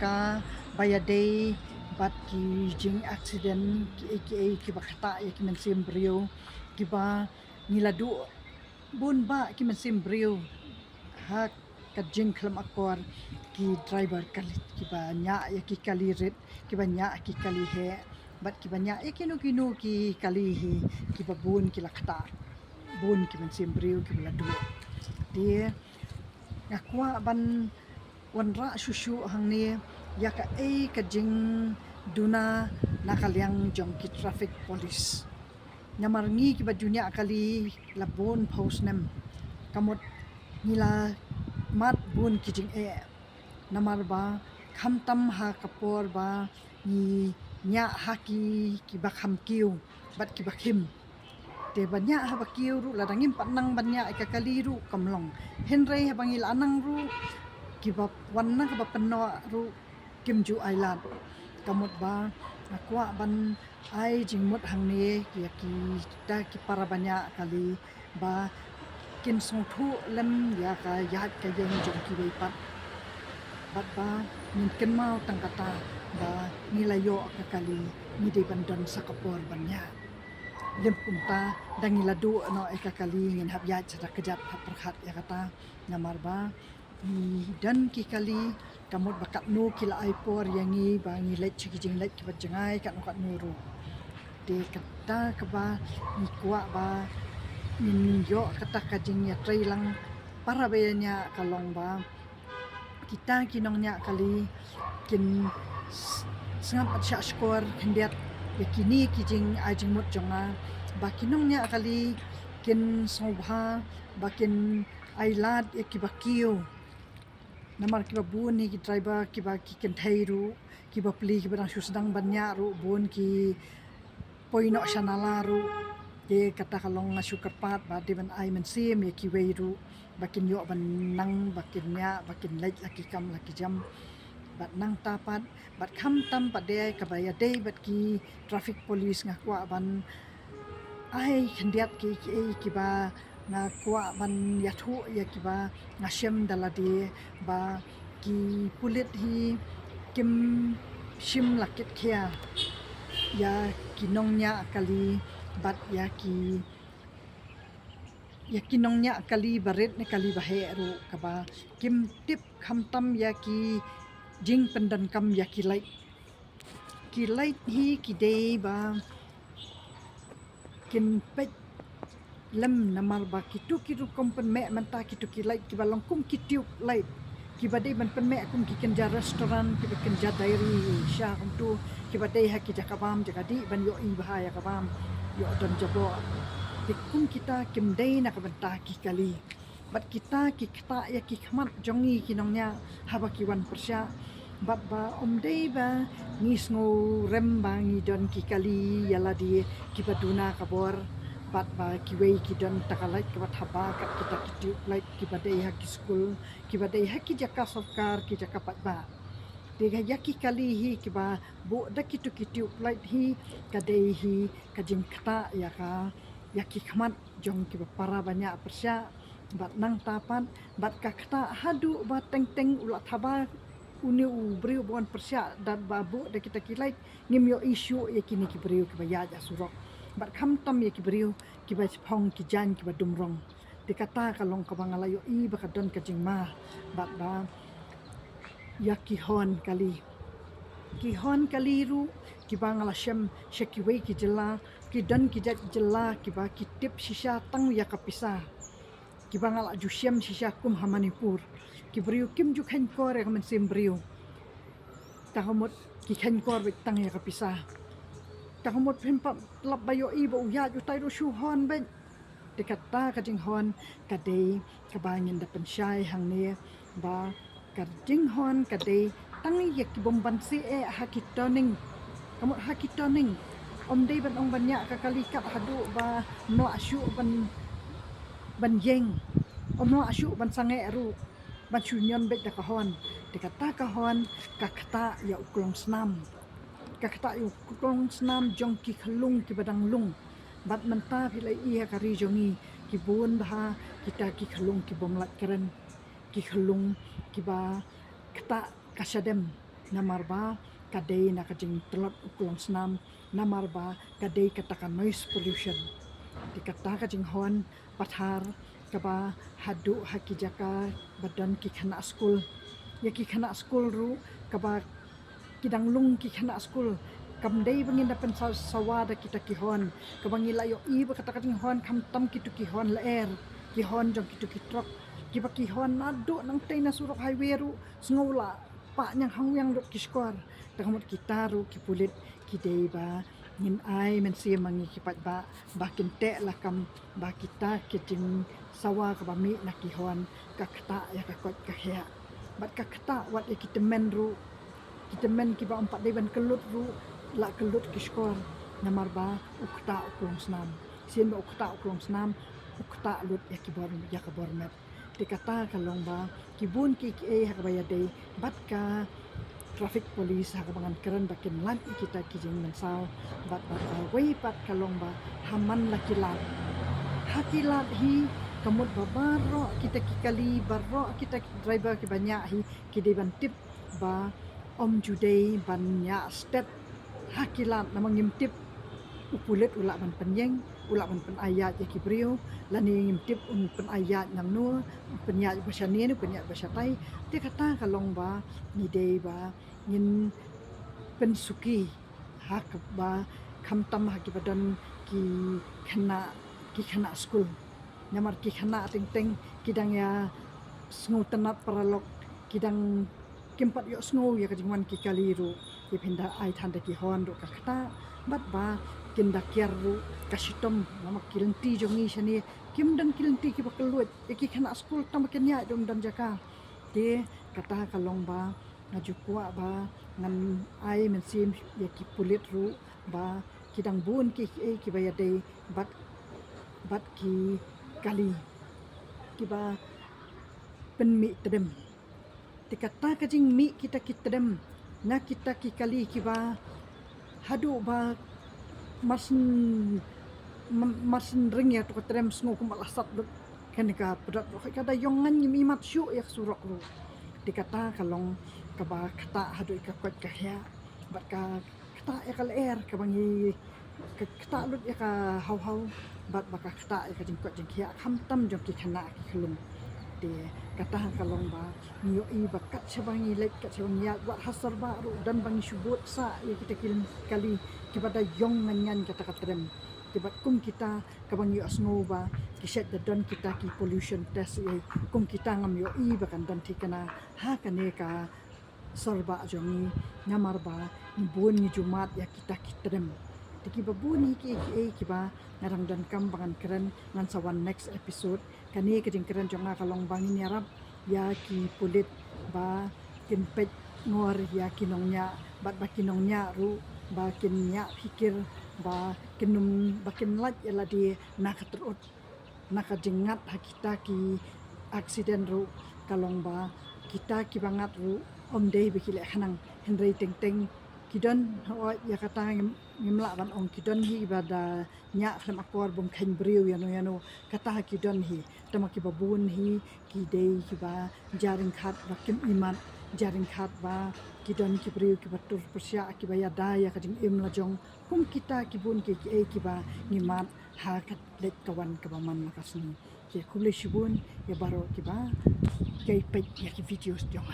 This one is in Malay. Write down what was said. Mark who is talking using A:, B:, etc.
A: ka bayadei bat ki jing accident ki bakata ya ki mensim brio ki ba ngiladu bun ba ki mensim brio ha ka jing klam akor ki driver kali ki ba nya ya ki kali red ki ba nya ki kali he bat ki ba nya ya kinu ki kali hi ki ba bun ki lakta bun ki mensim brio ki beladu dia ngakwa ban wanra shushu hang ni ya ka jing duna nakaliang jong ki traffic police nyamar ngi ki ba dunia kali labon post nem kamot nila mat bun ki jing namar ba kham tam ha kapor ba ni nya ha ki ba kham kiu bat ki ba khim te banya ha ba kiu ru la dangim panang banya ka kali ru kamlong henrei ha bangil anang ru kiba wanna ka panno ru kimju island kamot ba akwa ban ai jingmut hangne ya ki ta ki para banya kali ba kin song thu lem ya ka yeng jong ki wei pat bat ba min ken mau tang kata ba nilayo ka kali ni de bandon sakapor banya lem punta dangiladu no eka kali ngin hab ya cara kejat hab perkhat ya kata ngamar ba dan ki kali kamot bakat nu kila aipor yangi bangi let chiki jing let ki bajangai kat nokat nuru de kata ke ba ni kwa ba min yo kata kajing ya trailang para bayanya kalong ba kita kinongnya kali kin sangat atsya skor hendiat yakini kijing ajing mut jonga bakinongnya kali kin sobha bakin ailat yakibakiu namar ki babun ni ki driver ki ba ki kenthairu ki ba pli ki ba sedang banya ru bun ki poino sanala ru de kata kalong ngasu kerpat ba de ban ai men sim ya ki weiru bakin yo ban nang bakin nya bakin lek laki kam laki jam bat nang tapat bat kham tam pat de ka ba ya de bat ki traffic police ngakwa ban ai khendiat ki ba na kwa ban yathu ya ki ba ngasem daladi ba ki pulit hi kim shim lakit khia ya kinongnya kali bat ya kinongnya kali baret ne kali bahe ru ka ba kim tip kham tam ya ki jing pendan kam ya ki light hi ki dei ba kin pet lem namar ba kitu kompen me manta kitu ki light ki balong kum kitu light ki bade ban pen me kum ki kenja restoran ki kenja dairy sha kum tu ki bade ha ki jakabam jakadi ban yo i bahaya kabam yo don jabo kum kita kim dei na ka banta ki kali bat kita ki kata ya ki khamat jongi kinongnya haba ki wan persya bat ba dei ba ngis ngo rem ba ngi don ki kali yala di ki baduna kabor bat ba ki wei ki don takalait ki bat haba kat kita ki light ki badai ha ki school ki badai ha ki jaka sarkar ki jaka pat ba de ga yaki kali hi ki ba bo da ki tu ki tu light hi ka dei hi ka jing kata ya ka yaki khamat jong ki ba para banyak persya bat nang tapan bat ka kata hadu ba teng teng ulat haba uni ubri bon persya dan babu da kita kilai ngim yo isu ya kini ki beriu ki baya ja surok bat kham tam ya ki beriu ki ba phong ki jan ki ba dumrong dikata kalong ka bangala yo i ba kadon ka jingma bat ba ya ki hon kali ru ki bangala shem sheki wei ki jela ki dan ki jat jela ki ba ki tip shisha tang ya kapisa ki bangala jushem shisha kum hamanipur ki beriu kim ju khan kor ya men sim beriu tahamot ki khan kor bek tang ya kapisa tahamot phim pa lap bayo i bo ya ju tai ro shu hon ben dekata ka jing hon ka dei ka bangin da pensyai hang ne ba ka jing hon ka dei tang ya ki bomban si ha ki turning kamot ha ki turning dei ban ong banya ka kali kat hadu ba no asyu ban yeng no asyu ban sange ru ban chunyon bet da kahon dikata kahon ka kata ya uklong snam ka kata ya uklong snam jong ki khlung ki badang lung bat menta philai ia kari jongi ki bon bah kita ki khlung ki bomlat keren ki khlung ki ba kata kasadem Namar ba kadai na kajing telot ukulong senam. Namar ba kadai katakan noise pollution. Dikata kajing hon pathar kaba hadu haki jaka badan ki khana school. Ya ki khana school ru kaba kidang lung ki khana school. Kamdai bangin dapan sawada kita kihon kabangi layo i ba kata kajing hon kam tam kitu kihon laer kihon jong kitu kitrok kiba kihon nado nang tay na surok highway ru sngola pa nyang hangyang dot kiskor takamot kita ru kipulit kidei ba ngin ai men sia mangi kipat ba bakin te lah kam ba kita kijing sawa ka ba mi na kihon kakta ya kakot kahya bat kakta wat ya kita men ru kita men kiba empat deban kelut ru la kelut kiskor namar ba ukta uklong senam sien ba ukta uklong senam ukta lut ya kibor ya kabor met dikata kalong ba kibun ki hakbaya day bat ka traffic police hakabangan keren bakin lan kita kijing mensaw bat way pat kalong ba haman lakilat hakilat hi kamut babaro kita kikali barro kita driver ki banyak hi kideban tip ba om judei banyak step hakilat namang ngimtip upulit ulak ban penyeng ulak ban pen ayat ya kibriu lani ngimtip pen ayat nang nu penyat bahasa ni penyat bahasa tai dia kata kalong ba ni dei ba ngin pensuki hak ba kam tam haki badan ki khana school namar ki khana teng kidang ya sngu tenat paralok kidang kimpat yo sngu ya kajingwan ki kaliru dipinda ai thanda ki hon ro kakta bat ba kinda kiaru kasitom nama kilenti jongi shani kim dan kilenti ki bakaluet ki khana school tam kenya dom dan jaka de kata kalong ba ngaju kwa ba ngan ai men sim ya ki pulit ru ba kidang bun ki bayade bat ki kali ki ba penmi tedem dikata kajing mi kita kitedem na kita kikali kiba hadu ba masin ring ya to katrem sngo ko malasat kanika pedat kada yongan yimi matsyu yak surok ru dikata kalong kaba kata hadu ikakot kahya bat ka kata ya kal air kabangi kata lut ya ka hau bat baka kata ya ka jingkot jingkya kham tam jong ki khana ki khulum de kata kalong ba niyo i bakat sabangi lek kat sabangi ya buat hasar baru dan bangi subut sa ya kita kali kepada yong nganyan kata katrem tibat kum kita kabangi asno ba kiset dan kita ki pollution test ya kum kita ngam yo i bakan dan tikana ha kane ka sorba jongi nyamar ba ni bon ni jumat ya kita kitrem tiki babuni ki kiba ngarang dan kam bangan keren ngan sawan next episode kani kejing keren jonga kalong bangin yarap ya ki pulit ba kin pet ngor ya kinongnya bat bakinongnya ru ba kinnya pikir ba kinum bakin lat yala di nakatrut nakajengat hakita ki aksiden ru kalong ba kita ki bangat ru om dei bikile hanang hendrei teng teng kidon ya kata ngimla ban ong kidon hi bada nya kham akor bom khain briu yano kata kidon hi tama ki babun hi ki dei ki ba jaring khat ba kim iman jaring khat ba kidon ki briu ki batur persya ki ba ya daya kajing im la jong kum kita ki bun ki ki ba ngimat ha kat let kawan kabaman makasni ki kule shibun ya baro ki ba kai pet ya ki videos jong